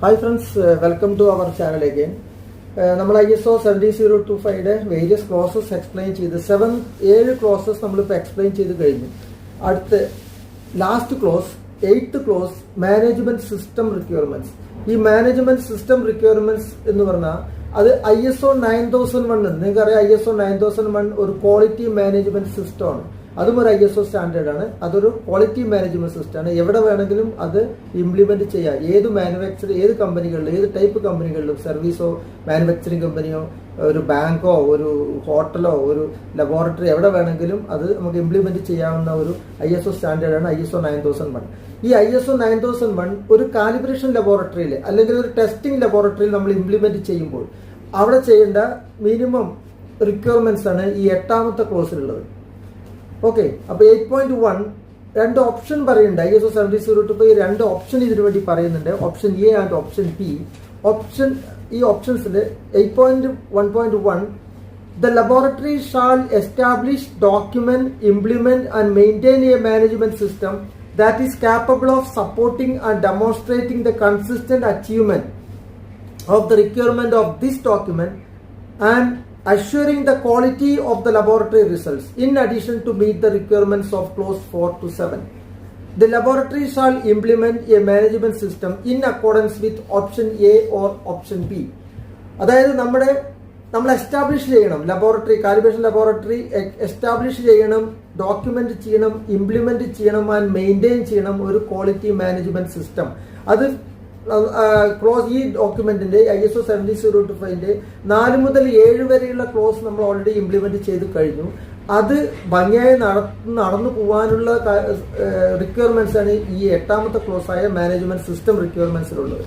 Hi friends, welcome to our channel again. നമ്മൾ ISO 17025 various clauses explain ചെയ്ത് 7 clauses നമ്മളിപ്പോൾ explain ചെയ്ത് കഴിഞ്ഞു. അടുത്ത last clause 8th clause management system requirements. ഈ മാനേജ്മെന്റ് സിസ്റ്റം റിക്വയർമെന്റ്സ് എന്ന് പറഞ്ഞാൽ അത് ISO 9001, നിങ്ങൾക്കറിയാം ISO 9001 ഒരു ക്വാളിറ്റി മാനേജ്മെന്റ് സിസ്റ്റമാണ്. അതും ഒരു ISO സ്റ്റാൻഡേർഡ് ആണ്. അതൊരു ക്വാളിറ്റി മാനേജ്മെന്റ് സിസ്റ്റമാണ്. എവിടെ വേണമെങ്കിലും അത് ഇംപ്ലിമെന്റ് ചെയ്യാം. ഏത് ഏത് കമ്പനികളിലും, ഏത് ടൈപ്പ് കമ്പനികളിലും, സർവീസോ മാനുഫാക്ചറിങ് കമ്പനിയോ ഒരു ബാങ്കോ ഒരു ഹോട്ടലോ ഒരു ലബോറട്ടറി എവിടെ വേണമെങ്കിലും അത് നമുക്ക് ഇംപ്ലിമെന്റ് ചെയ്യാവുന്ന ഒരു ISO സ്റ്റാൻഡേർഡാണ് ISO 9001. ഈ ISO 9001 ഒരു കാലിബ്രേഷൻ ലബോറട്ടറിയിൽ അല്ലെങ്കിൽ ഒരു ടെസ്റ്റിംഗ് ലബോറട്ടറിയിൽ നമ്മൾ ഇംപ്ലിമെന്റ് ചെയ്യുമ്പോൾ അവിടെ ചെയ്യേണ്ട മിനിമം റിക്വയർമെന്റ്സ് ആണ് ഈ 8ാമത്തെ ക്ലോസിലുള്ളത്. ഓക്കെ, അപ്പൊ 8.1 രണ്ട് ഓപ്ഷൻ പറയുന്നുണ്ട്. ISO 7025 രണ്ട് ഓപ്ഷൻ ഇതിനു വേണ്ടി പറയുന്നുണ്ട്, option A and option B. ഈ ഓപ്ഷൻസിൽ 8.1.1 the laboratory shall establish, document, implement and maintain a management system that is capable of supporting and demonstrating the consistent achievement of the requirement of this document and assuring the quality of the laboratory results in addition to meet the requirements of clause 4 to 7. The laboratory shall implement a management system in accordance with option A or option B. അതായത് നമ്മൾ establish ചെയ്യണം, laboratory calibration laboratory establish ചെയ്യണം, document ചെയ്യണം, implement ചെയ്യണം and maintain ചെയ്യണം ഒരു quality management system. അത് close ഈ ഡോക്യുമെന്റിന്റെ ISO 7025 4 മുതൽ 7 വരെയുള്ള ക്ലോസ് നമ്മൾ ഓൾറെഡി ഇംപ്ലിമെന്റ് ചെയ്ത് കഴിഞ്ഞു. അത് ഭംഗിയായി നടന്നു പോകാനുള്ള റിക്വയർമെന്റ്സ് ആണ് ഈ 8ാമത്തെ ക്ലോസ് ആയ മാനേജ്മെന്റ് സിസ്റ്റം റിക്വയർമെന്റ്സിലുള്ളത്.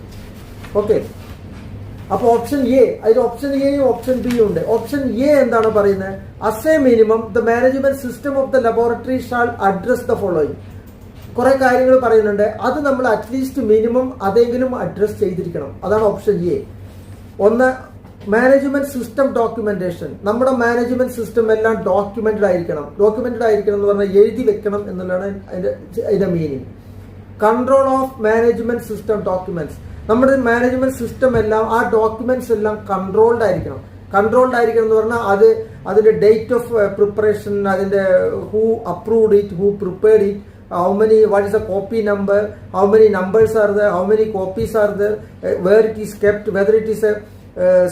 ഓക്കെ, അപ്പൊ ഓപ്ഷൻ എ, അതിൽ ഓപ്ഷൻ എയും ഓപ്ഷൻ ബിയും ഉണ്ട്. ഓപ്ഷൻ എ എന്താണ് പറയുന്നത്? As a minimum the management system of the laboratory shall address the following. കുറെ കാര്യങ്ങൾ പറയുന്നുണ്ട്. അത് നമ്മൾ അറ്റ്ലീസ്റ്റ് മിനിമം അതെങ്കിലും അഡ്രസ് ചെയ്തിരിക്കണം. അതാണ് ഓപ്ഷൻ എ. ഒന്ന്, മാനേജ്മെന്റ് സിസ്റ്റം ഡോക്യുമെന്റേഷൻ. നമ്മുടെ മാനേജ്മെന്റ് സിസ്റ്റം എല്ലാം ഡോക്യുമെന്റഡ് ആയിരിക്കണം. ഡോക്യുമെന്റഡ് ആയിരിക്കണം എന്ന് പറഞ്ഞാൽ എഴുതി വെക്കണം എന്നുള്ളതാണ് അതിന്റെ meaning. Control of management system documents. നമ്മുടെ മാനേജ്മെന്റ് സിസ്റ്റം എല്ലാം ആ ഡോക്യുമെന്റ്സ് എല്ലാം കൺട്രോൾഡ് ആയിരിക്കണം. കൺട്രോൾഡ് ആയിരിക്കണം എന്ന് പറഞ്ഞാൽ അതിന്റെ ഡേറ്റ് ഓഫ് പ്രിപ്പറേഷൻ, അതിന്റെ who approved it, who prepared it, how many, what is the copy number, how many numbers are there, how many copies are there, where it is kept, whether it is a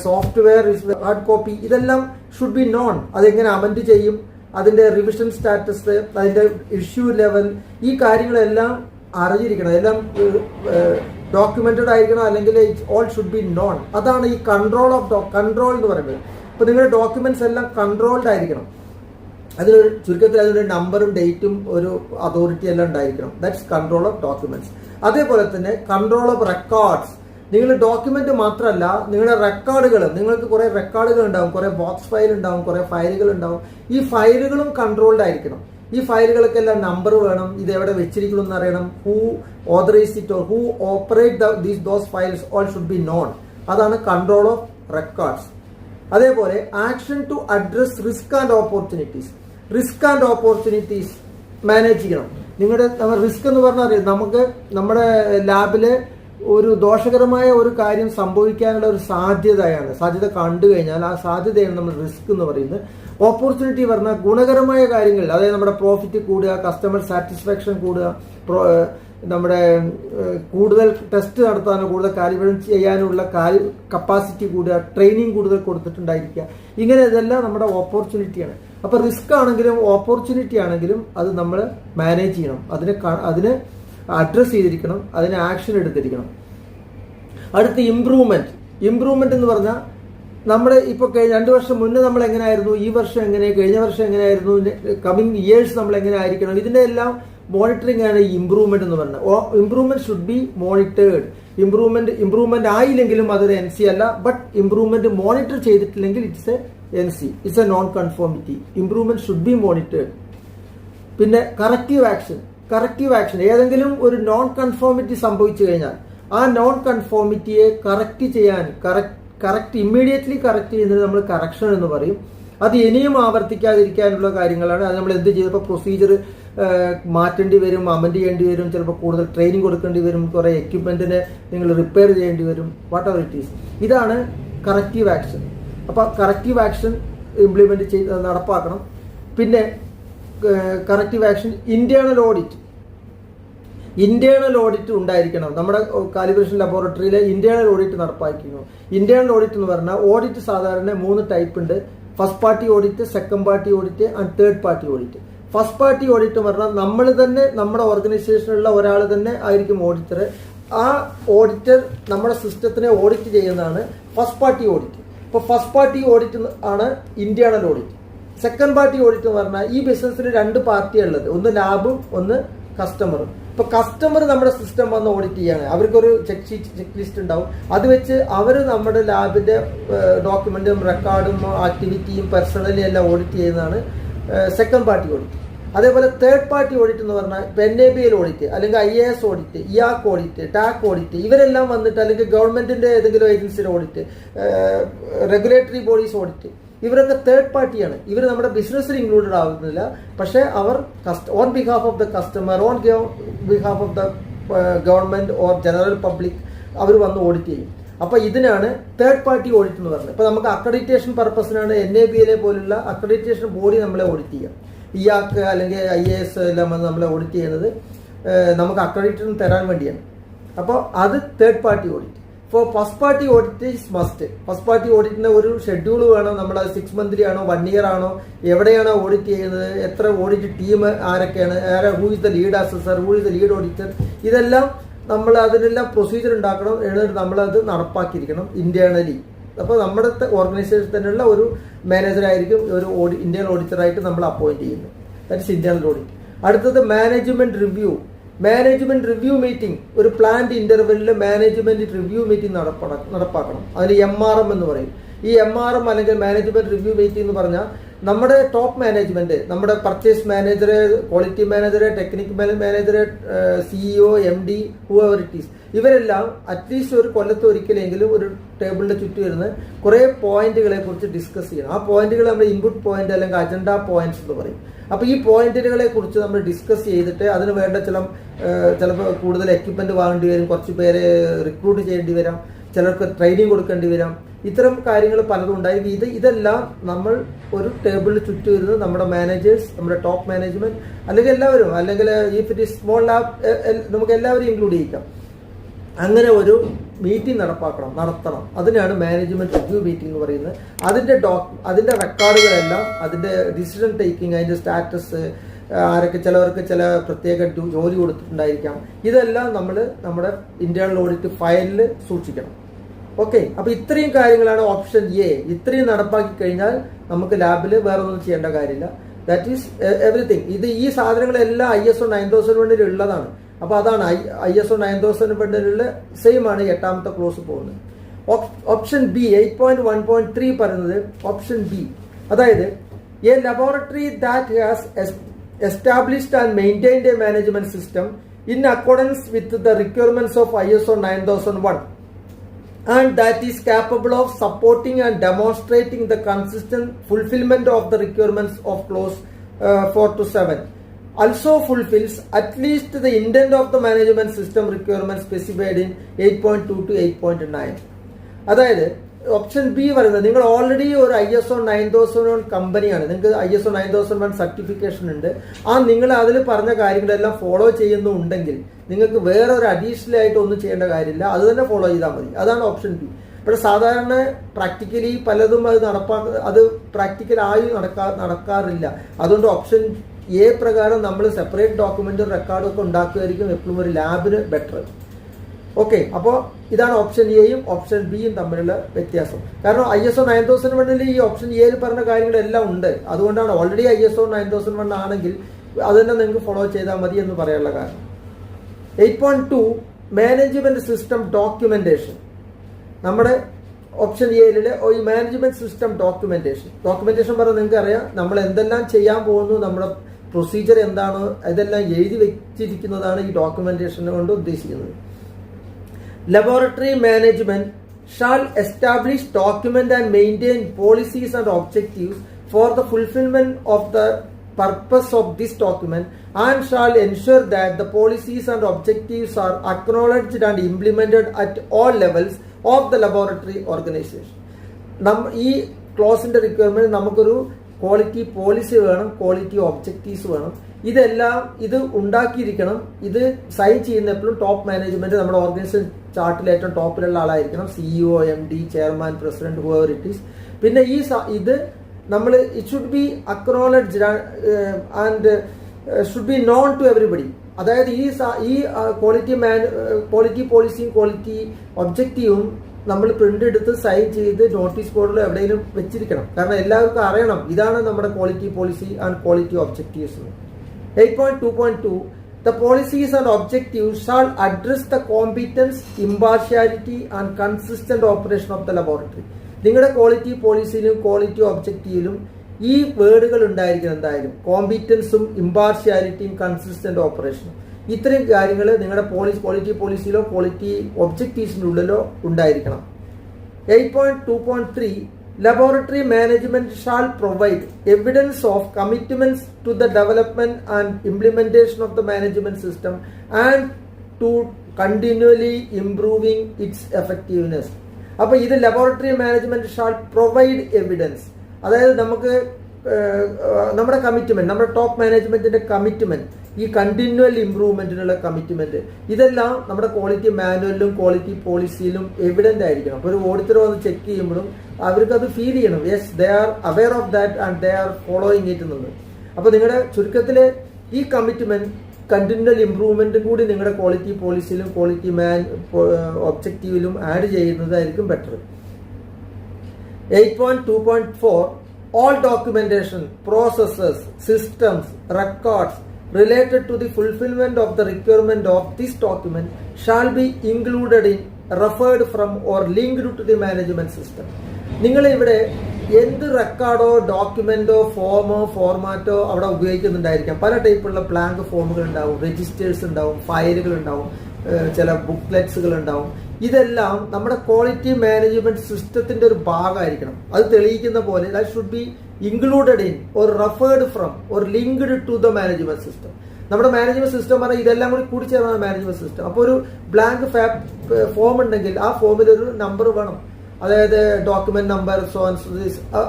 software, is hard copy, ഇതെല്ലാം should be known. അതെങ്ങനെ amend ചെയ്യും, അതിന്റെ revision status, അതിന്റെ issue level, ഈ കാര്യങ്ങളെല്ലാം അറിഞ്ഞിരിക്കണം. എല്ലാം documented ആയിരിക്കണം, അല്ലെങ്കിൽ ഓൾ ഷുഡ് ബി നോൺ. അതാണ് ഈ കൺട്രോൾ എന്ന് പറയുന്നത്. ഇപ്പൊ നിങ്ങളുടെ ഡോക്യുമെന്റ്സ് എല്ലാം കൺട്രോൾഡ് ആയിരിക്കണം. അതിലൊരു ചുരുക്കത്തിൽ അതിൻ്റെ നമ്പറും ഡേറ്റും ഒരു അതോറിറ്റി എല്ലാം ഉണ്ടായിരിക്കണം. That's control of documents. അതേപോലെ തന്നെ കൺട്രോൾ ഓഫ് റെക്കോർഡ്സ്. നിങ്ങൾ ഡോക്യുമെന്റ് മാത്രമല്ല, നിങ്ങളുടെ റെക്കോർഡുകൾ, നിങ്ങൾക്ക് കുറെ റെക്കോർഡുകൾ ഉണ്ടാവും, കുറെ ബോക്സ് ഫയൽ ഉണ്ടാവും, കുറെ ഫയലുകൾ ഉണ്ടാവും. ഈ ഫയലുകളും കൺട്രോൾഡ് ആയിരിക്കണം. ഈ ഫയലുകൾക്കെല്ലാം നമ്പർ വേണം, ഇത് എവിടെ വെച്ചിരിക്കണം എന്ന് അറിയണം. Who authorise it or who operate those files all should be known. അതാണ് കൺട്രോൾ ഓഫ് റെക്കോർഡ്സ്. അതേപോലെ action to address risk and opportunities. Risk and opportunities manage ചെയ്യണം. റിസ്ക് എന്ന് പറഞ്ഞാൽ നമുക്ക് നമ്മുടെ ലാബില് ഒരു ദോഷകരമായ ഒരു കാര്യം സംഭവിക്കാനുള്ള ഒരു സാധ്യത കണ്ടു കഴിഞ്ഞാൽ ആ സാധ്യതയാണ് നമ്മൾ റിസ്ക് എന്ന് പറയുന്നത്. ഓപ്പർച്യൂണിറ്റി പറഞ്ഞാൽ ഗുണകരമായ കാര്യങ്ങൾ, അതായത് നമ്മുടെ പ്രോഫിറ്റ് കൂടുക, കസ്റ്റമർ സാറ്റിസ്ഫാക്ഷൻ കൂടുക, നമ്മുടെ കൂടുതൽ ടെസ്റ്റ് നടത്താനോ കൂടുതൽ കാലിബ്രേഷൻ ചെയ്യാനുള്ള കപ്പാസിറ്റി കൂടുക, ട്രെയിനിങ് കൂടുതൽ കൊടുത്തിട്ടുണ്ടായിരിക്കുക. ഇങ്ങനെ ഇതെല്ലാം നമ്മുടെ ഓപ്പർച്യൂണിറ്റിയാണ്. അപ്പൊ റിസ്ക് ആണെങ്കിലും ഓപ്പർച്യൂണിറ്റി ആണെങ്കിലും അത് നമ്മൾ മാനേജ് ചെയ്യണം, അതിനെ അഡ്രസ് ചെയ്തിരിക്കണം, അതിന് ആക്ഷൻ എടുത്തിരിക്കണം. അടുത്ത ഇംപ്രൂവ്മെന്റ് എന്ന് പറഞ്ഞാൽ നമ്മുടെ ഇപ്പൊ 2 വർഷം മുന്നേ നമ്മൾ എങ്ങനെയായിരുന്നു, ഈ വർഷം എങ്ങനെ, കഴിഞ്ഞ വർഷം എങ്ങനെയായിരുന്നു, കമ്മിങ് ഇയേഴ്സ് നമ്മൾ എങ്ങനെ ആയിരിക്കണം, ഇതിന്റെ എല്ലാം മോണിറ്ററിംഗ് ആണ് ഈ ഇംപ്രൂവ്മെന്റ് എന്ന് പറഞ്ഞാൽ. Improvement should be monitored. Improvement ആയില്ലെങ്കിലും അതൊരു NC അല്ല, ബട്ട് ഇംപ്രൂവ്മെന്റ് മോണിറ്റർ ചെയ്തിട്ടില്ലെങ്കിൽ it's a NC, it's a non conformity. Improvement should be monitored. പിന്നെ കറക്റ്റീവ് ആക്ഷൻ. ഏതെങ്കിലും ഒരു നോൺ കൺഫോമിറ്റി സംഭവിച്ചു കഴിഞ്ഞാൽ ആ നോൺ കൺഫോമിറ്റിയെ ഇമ്മീഡിയറ്റ്ലി കറക്റ്റ് ചെയ്യുന്നത് നമ്മൾ കറക്ഷൻ എന്ന് പറയും. അത് ഇനിയും ആവർത്തിക്കാതിരിക്കാനുള്ള കാര്യങ്ങളാണ്. അത് നമ്മൾ എന്ത് ചെയ്തപ്പോൾ പ്രൊസീജിയർ മാറ്റേണ്ടി വരും, അമെൻഡ് ചെയ്യേണ്ടി വരും, ചിലപ്പോൾ കൂടുതൽ ട്രെയിനിങ് കൊടുക്കേണ്ടി വരും, കുറേ എക്യുപ്മെൻറ്റിനെ നിങ്ങൾ റിപ്പയർ ചെയ്യേണ്ടി വരും, വാട്ട് എവർ ഇറ്റ് ഈസ്. ഇതാണ് കറക്റ്റീവ് ആക്ഷൻ. അപ്പോൾ കറക്റ്റീവ് ആക്ഷൻ ഇംപ്ലിമെൻറ്റ് ചെയ്ത് നടപ്പാക്കണം. പിന്നെ കറക്റ്റീവ് ആക്ഷൻ ഇന്റേണൽ ഓഡിറ്റ് ഉണ്ടായിരിക്കണം. നമ്മുടെ കാലിബ്രേഷൻ ലബോറട്ടറിയിലെ ഇന്റേണൽ ഓഡിറ്റ് നടപ്പാക്കിയിരുന്നു. ഇന്റേണൽ ഓഡിറ്റ് എന്ന് പറഞ്ഞാൽ ഓഡിറ്റ് സാധാരണ 3 ടൈപ്പ് ഉണ്ട്. First party audit, second party audit and third party audit. First party audit എന്ന് പറഞ്ഞാൽ നമ്മൾ തന്നെ നമ്മുടെ ഓർഗനൈസേഷനിലുള്ള ഒരാൾ തന്നെ ആയിരിക്കും ഓഡിറ്റർ. ആ ഓഡിറ്റർ നമ്മുടെ സിസ്റ്റത്തിനെ ഓഡിറ്റ് ചെയ്യുന്നതാണ് ഫസ്റ്റ് പാർട്ടി ഓഡിറ്റ്. ഇപ്പോൾ ഫസ്റ്റ് പാർട്ടി ഓഡിറ്റ് ആണ് internal audit. Second party audit എന്ന് പറഞ്ഞാൽ ഈ ബിസിനസ്സിൽ 2 പാർട്ടിയാണ് ഉള്ളത്, ഒന്ന് ലാബും ഒന്ന് കസ്റ്റമറും. ഇപ്പൊ കസ്റ്റമർ നമ്മുടെ സിസ്റ്റം വന്ന് ഓഡിറ്റ് ചെയ്യാണ്, അവർക്കൊരു ചെക്ക് ലിസ്റ്റ് ഉണ്ടാവും. അത് വെച്ച് അവർ നമ്മുടെ ലാബിന്റെ ഡോക്യുമെന്റും റെക്കോർഡും ആക്ടിവിറ്റിയും പേഴ്സണലി എല്ലാം ഓഡിറ്റ് ചെയ്യുന്നതാണ് സെക്കൻഡ് പാർട്ടി ഓഡിറ്റ്. അതേപോലെ തേർഡ് പാർട്ടി ഓഡിറ്റ് എന്ന് പറഞ്ഞാൽ NABL ഓഡിറ്റ്, അല്ലെങ്കിൽ IAS ഓഡിറ്റ്, IAC ഓഡിറ്റ്, ടാക് ഓഡിറ്റ്, ഇവരെല്ലാം വന്നിട്ട്, അല്ലെങ്കിൽ ഗവൺമെന്റിന്റെ ഏതെങ്കിലും ഏജൻസിയുടെ ഓഡിറ്റ്, റെഗുലേറ്ററി ബോഡീസ് ഓഡിറ്റ്, ഇവരൊക്കെ തേർഡ് പാർട്ടിയാണ്. ഇവർ നമ്മുടെ ബിസിനസ്സിൽ ഇൻക്ലൂഡഡ് ആവുന്നില്ല. പക്ഷേ അവർ on behalf of the customer, on behalf of the government or general public അവർ വന്ന് ഓഡിറ്റ് ചെയ്യും. അപ്പോൾ ഇതിനാണ് തേർഡ് പാർട്ടി ഓഡിറ്റ് എന്ന് പറയുന്നത്. ഇപ്പോൾ നമുക്ക് അക്രഡിറ്റേഷൻ പർപ്പസിനാണ് NABL പോലുള്ള അക്രഡിറ്റേഷൻ ബോഡി നമ്മളെ ഓഡിറ്റ് ചെയ്യാം. IAC അല്ലെങ്കിൽ IAS എല്ലാം വന്ന് നമ്മളെ ഓഡിറ്റ് ചെയ്യുന്നത് നമുക്ക് അക്രഡിറ്റേഷൻ തരാൻ വേണ്ടിയാണ്. അപ്പോൾ അത് തേർഡ് പാർട്ടി ഓഡിറ്റ്. ഇപ്പോൾ first party audit is must. First party ഓഡിറ്റിന് ഒരു ഷെഡ്യൂൾ വേണം. നമ്മൾ 6 മന്ത്ലി ആണോ 1 ഇയർ ആണോ, എവിടെയാണോ ഓഡിറ്റ് ചെയ്യുന്നത്, എത്ര ഓഡിറ്റ് ടീം ആരൊക്കെയാണ്, who is the lead assessor, who is the lead auditor, ഇതെല്ലാം നമ്മൾ അതിനെല്ലാം പ്രൊസീജിയർ ഉണ്ടാക്കണം. എന്നിട്ട് നമ്മളത് നടപ്പാക്കിയിരിക്കണം ഇന്റേണലി. അപ്പോൾ നമ്മുടെ ഓർഗനൈസേഷൻ തന്നെയുള്ള ഒരു മാനേജറായിരിക്കും ഒരു ഇന്റേണൽ ഓഡിറ്ററായിട്ട് നമ്മൾ അപ്പോയിന്റ് ചെയ്യുന്നത്. That is internal audit. അടുത്തത് management review. Management review meeting, ഒരു പ്ലാന്റ് ഇന്റർവെല്ലിൽ മാനേജ്മെന്റ് റിവ്യൂ മീറ്റിംഗ് നടപ്പാക്കണം. അതിന് MRM എന്ന് പറയും. ഈ MRM അല്ലെങ്കിൽ മാനേജ്മെന്റ് റിവ്യൂ മീറ്റിംഗ് എന്ന് പറഞ്ഞാൽ നമ്മുടെ ടോപ്പ് മാനേജ്മെന്റ്, നമ്മുടെ purchase manager, quality manager, technical manager, CEO, MD, whoever it is, ഇവരെല്ലാം അറ്റ്ലീസ്റ്റ് ഒരു കൊല്ലത്ത് ഒരിക്കലെങ്കിലും ഒരു ടേബിളിന്റെ ചുറ്റും ഇരുന്ന് കുറേ പോയിന്റുകളെ കുറിച്ച് ഡിസ്കസ് ചെയ്യണം. ആ പോയിന്റുകൾ നമ്മൾ ഇൻപുട്ട് പോയിന്റ് അല്ലെങ്കിൽ അജണ്ട പോയിന്റ്സ് എന്ന് പറയും. അപ്പോൾ ഈ പോയിന്റുകളെ കുറിച്ച് നമ്മൾ ഡിസ്കസ് ചെയ്തിട്ട് അതിന് വേണ്ട ചിലപ്പോൾ കൂടുതൽ എക്യുപ്മെന്റ് വാങ്ങേണ്ടി വരും, കുറച്ച് പേരെ റിക്രൂട്ട് ചെയ്യേണ്ടി വരാം, ചിലർക്ക് ട്രെയിനിങ് കൊടുക്കേണ്ടി വരാം. ഇത്തരം കാര്യങ്ങൾ പലതും ഉണ്ടായി. ഇതെല്ലാം നമ്മൾ ഒരു ടേബിളിൽ ചുറ്റും ഇരുന്ന് നമ്മുടെ മാനേജേഴ്സ്, നമ്മുടെ ടോപ്പ് മാനേജ്മെന്റ്, അല്ലെങ്കിൽ എല്ലാവരും, അല്ലെങ്കിൽ if it is small lab നമുക്ക് എല്ലാവരും ഇൻക്ലൂഡ് ചെയ്യിക്കാം. അങ്ങനെ ഒരു മീറ്റിംഗ് നടത്തണം. അതിനാണ് മാനേജ്മെന്റ് റിവ്യൂ മീറ്റിംഗ് എന്ന് പറയുന്നത്. അതിന്റെ റെക്കോർഡുകളെല്ലാം, അതിന്റെ ഡിസിഷൻ ടേക്കിംഗ്, അതിന്റെ സ്റ്റാറ്റസ്, ആരൊക്കെ ചിലവർക്ക് ചില പ്രത്യേക ജോലി കൊടുത്തിട്ടുണ്ടായിരിക്കാം, ഇതെല്ലാം നമ്മൾ നമ്മുടെ ഇന്റേണൽ ഓഡിറ്റ് ഫയലിൽ സൂക്ഷിക്കണം. ഓക്കെ, അപ്പൊ ഇത്രയും കാര്യങ്ങളാണ് ഓപ്ഷൻ എ. ഇത്രയും നടപ്പാക്കി കഴിഞ്ഞാൽ നമുക്ക് ലാബിൽ വേറെ ഒന്നും ചെയ്യേണ്ട കാര്യമില്ല. That is everything. ഈ സാധനങ്ങളെല്ലാം ISO 9001 ഉള്ളതാണ്. അപ്പൊ അതാണ് ISO 9001 സെയിം ആണ് 8ാമത്തെ ക്ലോസ് പോകുന്നത്. ഓപ്ഷൻ ബി 8.1.3 പറയുന്നത് ഓപ്ഷൻ ബി, അതായത് A laboratory that has established and maintained A management system in accordance with the requirements of ISO 9001 and that is capable of supporting and demonstrating the consistent fulfillment of the requirements of clause 4 to 7 also fulfills at least the intent of the management system requirements specified in 8.2 to 8.9. അതായത് option B പറയുന്നത്, നിങ്ങൾ already ഒരു ISO 9001 കമ്പനിയാണ്, നിങ്ങൾക്ക് ISO 9001 certification ഉണ്ട്. നിങ്ങൾ അതിൽ പറഞ്ഞ കാര്യങ്ങളെല്ലാം ഫോളോ ചെയ്യുന്നുണ്ടെങ്കിൽ നിങ്ങൾക്ക് വേറെ ഒരു അഡീഷണൽ ആയിട്ട് ഒന്നും ചെയ്യേണ്ട കാര്യമില്ല, അത് തന്നെ ഫോളോ ചെയ്താൽ മതി. അതാണ് ഓപ്ഷൻ ബി. പക്ഷെ സാധാരണ പ്രാക്ടിക്കലി പലതും അത് പ്രാക്ടിക്കലായി നടക്കാറില്ല. അതുകൊണ്ട് ഓപ്ഷൻ എ പ്രകാരം നമ്മൾ സെപ്പറേറ്റ് ഡോക്യുമെന്റും റെക്കോർഡും ഒക്കെ ഉണ്ടാക്കുകയായിരിക്കും എപ്പോഴും ഒരു ലാബിന് ബെറ്റർ. ഓക്കെ, അപ്പോൾ ഇതാണ് ഓപ്ഷൻ എയും ഓപ്ഷൻ ബിയും തമ്മിലുള്ള വ്യത്യാസം. കാരണം ISO 9001 ഈ ഓപ്ഷൻ എയിൽ പറഞ്ഞ കാര്യങ്ങളെല്ലാം ഉണ്ട്. അതുകൊണ്ടാണ് ഓൾറെഡി ISO 9001 ആണെങ്കിൽ അത് തന്നെ നിങ്ങൾക്ക് ഫോളോ ചെയ്താൽ മതി എന്ന് പറയാനുള്ള കാരണം. 8.2 മാനേജ്മെന്റ് സിസ്റ്റം ഡോക്യുമെന്റേഷൻ. നമ്മുടെ ഓപ്ഷൻ എയിലെ ഈ മാനേജ്മെന്റ് സിസ്റ്റം ഡോക്യുമെന്റേഷൻ പറഞ്ഞാൽ നിങ്ങൾക്ക് അറിയാം, നമ്മൾ എന്തെല്ലാം ചെയ്യാൻ പോകുന്നു, നമ്മുടെ പ്രൊസീജിയർ എന്താണോ ഇതെല്ലാം എഴുതി വെച്ചിരിക്കുന്നതാണ് ഈ ഡോക്യുമെന്റേഷൻ കൊണ്ട് ഉദ്ദേശിക്കുന്നത്. Laboratory management shall establish, document and maintain policies and objectives for the fulfillment of the purpose of this document and shall ensure that the policies and objectives are acknowledged and implemented at all levels of the laboratory organization. ഈ ക്ലോസിന്റെ requirement നമുക്കൊരു quality policy വേണം, quality objectives വേണം. ഇതെല്ലാം ഇത് ഉണ്ടാക്കിയിരിക്കണം. ഇത് sign ചെയ്യുന്ന എപ്പോഴും top management നമ്മുടെ ഓർഗനൈസേഷൻ ചാർട്ടിൽ ഏറ്റവും ടോപ്പിലുള്ള ആളായിരിക്കണം. CEO, MD, chairman, president, whoever it is. പിന്നെ ഇത് നമ്മൾ it should be acknowledged and should be known to everybody. അതായത് ഈ ക്വാളിറ്റി പോളിസിയും ക്വാളിറ്റി ഒബ്ജക്റ്റീവും നമ്മൾ പ്രിന്റ് എടുത്ത് സൈൻ ചെയ്ത് നോട്ടീസ് ബോർഡിൽ എവിടെയെങ്കിലും വെച്ചിരിക്കണം. കാരണം എല്ലാവർക്കും അറിയണം ഇതാണ് നമ്മുടെ quality policy and quality objectives. 8.2.2 The policies and objectives shall address the competence, impartiality and consistent operation of the laboratory. നിങ്ങളുടെ ക്വാളിറ്റി പോളിസിയിലും ക്വാളിറ്റി ഒബ്ജക്റ്റീവിലും ഈ വേർഡുകൾ ഉണ്ടായിരിക്കണം. എന്തായാലും കോമ്പീറ്റൻസും ഇമ്പാർഷ്യാലിറ്റിയും കൺസിസ്റ്റന്റ് ഓപ്പറേഷനും ഇത്രയും കാര്യങ്ങൾ നിങ്ങളുടെ ക്വാളിറ്റി പോളിസിയിലോ ക്വാളിറ്റി ഒബ്ജക്റ്റീവ്സിൻ്റെ ഉള്ളിലോ ഉണ്ടായിരിക്കണം. 8.2.3 Laboratory management shall provide evidence of commitments to the development and implementation of the management system and to continually improving its effectiveness. അപ്പോൾ ഇത് laboratory management shall provide evidence. അതായത് നമുക്ക് നമ്മുടെ കമ്മിറ്റ്മെന്റ്, നമ്മുടെ ടോപ്പ് മാനേജ്മെന്റിന്റെ commitment, ഈ continual ഇംപ്രൂവ്മെന്റിനുള്ള commitment, ഇതെല്ലാം നമ്മുടെ ക്വാളിറ്റി മാനുവലിലും ക്വാളിറ്റി പോളിസിയിലും എവിഡന്റ് ആയിരിക്കണം. അപ്പോൾ ഒരു ഓഡിറ്റർ വന്ന് ചെക്ക് ചെയ്യുമ്പോഴും അവർക്ക് അത് ഫീൽ ചെയ്യണം, yes they are aware of that and they are following it എന്നുള്ളത്. അപ്പോൾ നിങ്ങളുടെ ചുരുക്കത്തിൽ ഈ കമ്മിറ്റ്മെന്റ് കണ്ടിന്യൂവൽ ഇംപ്രൂവ്മെന്റും കൂടി നിങ്ങളുടെ ക്വാളിറ്റി പോളിസിയിലും ക്വാളിറ്റി ഒബ്ജക്റ്റീവിലും ആഡ് ചെയ്യുന്നതായിരിക്കും better. 8.2.4 All documentation, processes, systems, records related to the fulfillment of the requirement of this document shall be included in, referred from or linked to the management system. നിങ്ങൾ ഇവിടെ എന്ത് റെക്കോർഡോ ഡോക്യുമെന്റോ ഫോമോ ഫോർമാറ്റോ അവിടെ ഉപയോഗിക്കുന്നുണ്ടായിരിക്കാം. പല ടൈപ്പുള്ള blank ഫോമുകൾ ഉണ്ടാവും, registers ഉണ്ടാവും, ഫയലുകൾ ഉണ്ടാവും, ചില ബുക്ക്ലെറ്റ്സുകൾ ഉണ്ടാവും. ഇതെല്ലാം നമ്മുടെ ക്വാളിറ്റി മാനേജ്മെന്റ് സിസ്റ്റത്തിന്റെ ഒരു ഭാഗമായിരിക്കണം. അത് തെളിയിക്കുന്ന പോലെ that should be included in or referred from or linked to the management system. നമ്മുടെ മാനേജ്മെന്റ് സിസ്റ്റം പറഞ്ഞാൽ ഇതെല്ലാം കൂടി കൂടിച്ചേർന്ന മാനേജ്മെന്റ് സിസ്റ്റം. അപ്പോൾ ഒരു ബ്ലാങ്ക് ഫോം ഉണ്ടെങ്കിൽ ആ ഫോമിൽ ഒരു നമ്പർ വേണം. അതായത് ഡോക്യുമെന്റ് നമ്പർ, സോ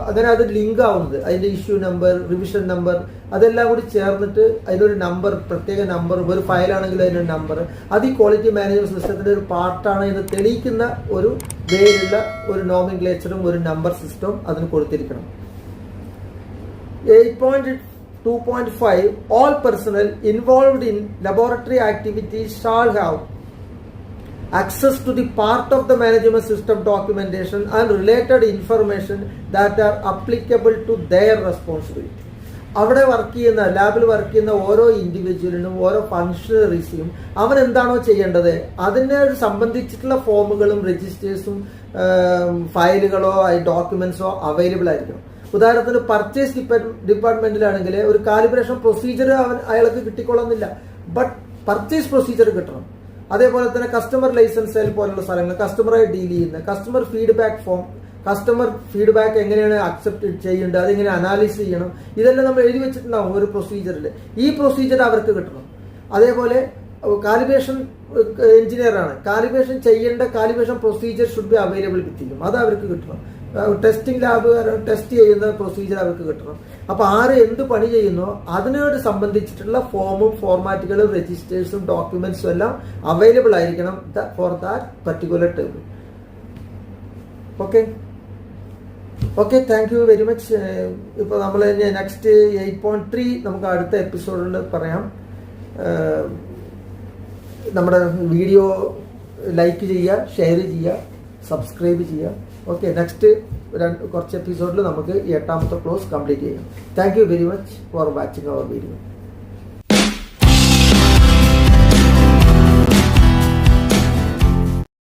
അങ്ങനെ അത് ലിങ്ക് ആവുന്നത്, അതിന്റെ ഇഷ്യൂ നമ്പർ, റിവിഷൻ നമ്പർ, അതെല്ലാം കൂടി ചേർന്നിട്ട് അതിനൊരു നമ്പർ, പ്രത്യേക നമ്പർ, ഒരു ഫയലാണെങ്കിൽ അതിനൊരു നമ്പർ, അത് ഈ ക്വാളിറ്റി മാനേജ്മെന്റ് സിസ്റ്റത്തിന്റെ ഒരു പാർട്ടാണ് എന്ന് തെളിയിക്കുന്ന ഒരു വേയിലുള്ള ഒരു നോമിൻക്ലേച്ചറും ഒരു നമ്പർ സിസ്റ്റവും അതിന് കൊടുത്തിരിക്കണം. 8.2.5 All personnel involved in laboratory activities shall have access to the part of the management system documentation and related information that are applicable to their responsibility. അവിടെ വർക്ക് ചെയ്യുന്ന, ലാബിൽ വർക്ക് ചെയ്യുന്ന ഓരോ ഇൻഡിവിജ്വലിനും ഓരോ ഫങ്ഷണറീസിനും അവൻ എന്താണോ ചെയ്യേണ്ടത് അതിനെ സംബന്ധിച്ചിട്ടുള്ള ഫോമുകളും രജിസ്റ്റേഴ്സും ഫയലുകളോ ഡോക്യുമെന്റ്സോ അവൈലബിൾ ആയിരിക്കണം. ഉദാഹരണത്തിന് പർച്ചേസ് ഡിപ്പാർട്ട്മെന്റിലാണെങ്കിൽ ഒരു കാലിബ്രേഷൻ പ്രൊസീജിയർ അയാൾക്ക് കിട്ടിക്കൊള്ളുന്നില്ല, ബട്ട് പർച്ചേസ് പ്രൊസീജിയർ കിട്ടണം. അതേപോലെ തന്നെ കസ്റ്റമർ ലൈസൻസ് സെൽ പോലുള്ള സ്ഥലങ്ങൾ, കസ്റ്റമറെ ഡീൽ ചെയ്യുന്ന customer feedback form, customer feedback എങ്ങനെയാണ് അക്സെപ്റ്റ് ചെയ്യേണ്ടത്, അതെങ്ങനെ അനാലിസ് ചെയ്യണം, ഇതെല്ലാം നമ്മൾ എഴുതി വെച്ചിട്ടുണ്ടാവും ഒരു പ്രൊസീജിയറിൽ. ഈ പ്രൊസീജിയർ അവർക്ക് കിട്ടണം. അതേപോലെ കാലിബ്രേഷൻ എഞ്ചിനീയർ ആണ്, കാലിബ്രേഷൻ ചെയ്യേണ്ട calibration procedure should be available വിത്തിലും, അത് അവർക്ക് കിട്ടണം. ടെസ്റ്റിംഗ് ലാബ് ടെസ്റ്റ് ചെയ്യുന്ന പ്രൊസീജിയർ അവർക്ക് കിട്ടണം. അപ്പൊ ആര് എന്ത് പണി ചെയ്യുന്നോ അതിനോട് സംബന്ധിച്ചിട്ടുള്ള ഫോമും ഫോർമാറ്റുകളും രജിസ്റ്റേഴ്സും ഡോക്യുമെന്റ്സും എല്ലാം അവൈലബിൾ ആയിരിക്കണം for that particular table. Okay thank you very much. ഇപ്പൊ നമ്മൾ നെക്സ്റ്റ് 8.3 നമുക്ക് അടുത്ത എപ്പിസോഡിൽ പറയാം. നമ്മുടെ വീഡിയോ ലൈക്ക് ചെയ്യുക, ഷെയർ ചെയ്യുക, സബ്സ്ക്രൈബ് ചെയ്യുക. ഓക്കെ, നെക്സ്റ്റ് കുറച്ച് എപ്പിസോഡിൽ നമുക്ക് 8ാമത്തെ ക്ലോസ് കംപ്ലീറ്റ് ചെയ്യാം. Thank you very much for watching our video.